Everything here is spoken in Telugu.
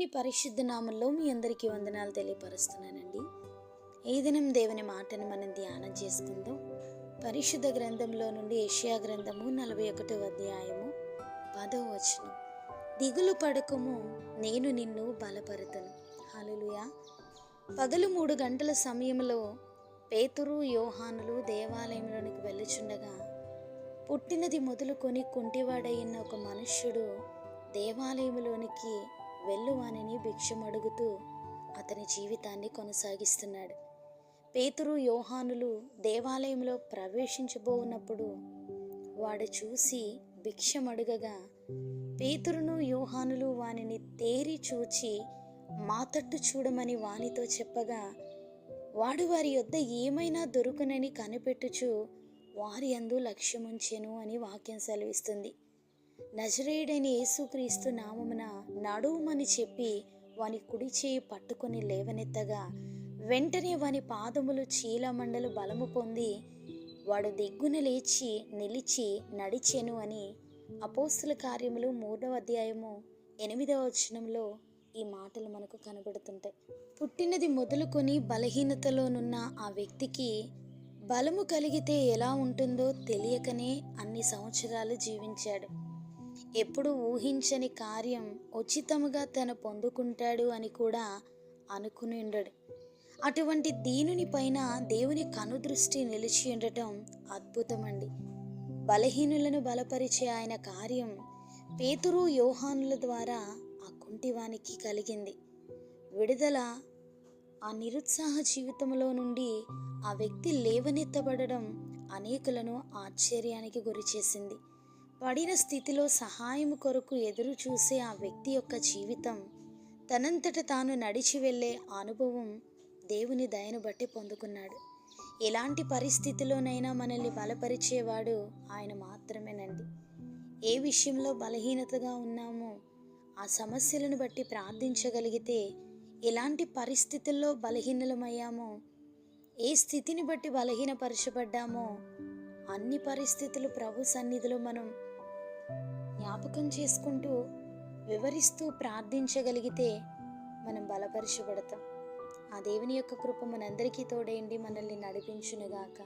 దేవుని పరిశుద్ధ నామంలో మీ అందరికీ వందనాలు తెలియపరుస్తున్నానండి. ఈ దినం దేవుని మాటను మనం ధ్యానం చేసుకుందాం. పరిశుద్ధ గ్రంథంలో నుండి యెషయా గ్రంథము 41వ అధ్యాయము 10వ వచనం. దిగులు పడకుము, నేను నిన్ను బలపరుతును. హల్లెలూయా. పగలు 3 గంటల సమయంలో పేతురు యోహానులు దేవాలయంలోనికి వెళ్ళుచుండగా పుట్టినది మొదలుకొని కుంటివాడైన ఒక మనుష్యుడు దేవాలయంలోనికి వెళ్ళువానిని భిక్షమడుగుతూ అతని జీవితాన్ని కొనసాగిస్తున్నాడు. పేతురు యోహానులు దేవాలయంలో ప్రవేశించబోనప్పుడు వాడు చూసి భిక్షమడుగగా పేతురును యోహానులు వానిని తేరి చూచి మా తట్టు చూడమని వానితో చెప్పగా వాడు వారి యొద్ద ఏమైనా దొరుకునని కనిపెట్టుచు వారి యందు లక్ష్యముంచెను అని వాక్యం సెలవిస్తుంది. నజరేయుడైన యేసుక్రీస్తు నామమున నడువుమని చెప్పి వాని కుడి చేయి పట్టుకొని లేవనెత్తగా వెంటనే వాని పాదములు చీలమండలు బలము పొంది వాడు దిగ్గున లేచి నిలిచి నడిచెను అని అపోస్తుల కార్యములు 3వ అధ్యాయము 8వ వచనంలో ఈ మాటలు మనకు కనబడుతుంటాయి. పుట్టినది మొదలుకొని బలహీనతలోనున్న ఆ వ్యక్తికి బలము కలిగితే ఎలా ఉంటుందో తెలియకనే అన్ని సంవత్సరాలు జీవించాడు. ఎప్పుడు ఊహించని కార్యం ఉచితముగా తను పొందుకుంటాడు అని కూడా అనుకుని ఉండడు. అటువంటి దీనుని పైన దేవుని కనుదృష్టి నిలిచి ఉండటం అద్భుతమండి. బలహీనులను బలపరిచే ఆయన కార్యం పేతురు యోహానుల ద్వారా ఆ కుంటివానికి కలిగింది. విడుదల ఆ నిరుత్సాహ జీవితంలో నుండి ఆ వ్యక్తి లేవనెత్తబడడం అనేకులను ఆశ్చర్యానికి గురిచేసింది. పడిన స్థితిలో సహాయం కొరకు ఎదురు చూసే ఆ వ్యక్తి యొక్క జీవితం తనంతట తాను నడిచి వెళ్ళే అనుభవం దేవుని దయను బట్టి పొందుకున్నాడు. ఎలాంటి పరిస్థితిలోనైనా మనల్ని బలపరిచేవాడు ఆయన మాత్రమేనండి. ఏ విషయంలో బలహీనతగా ఉన్నామో ఆ సమస్యలను బట్టి ప్రార్థించగలిగితే, ఎలాంటి పరిస్థితుల్లో బలహీనలమయ్యామో, ఏ స్థితిని బట్టి బలహీనపరచబడ్డామో అన్ని పరిస్థితులు ప్రభు సన్నిధిలో మనం జ్ఞాపకం చేసుకుంటూ వివరిస్తూ ప్రార్థించగలిగితే మనం బలపరచబడతాం. ఆ దేవుని యొక్క కృప మనందరికీ తోడైండి మనల్ని నడిపించునుగాక.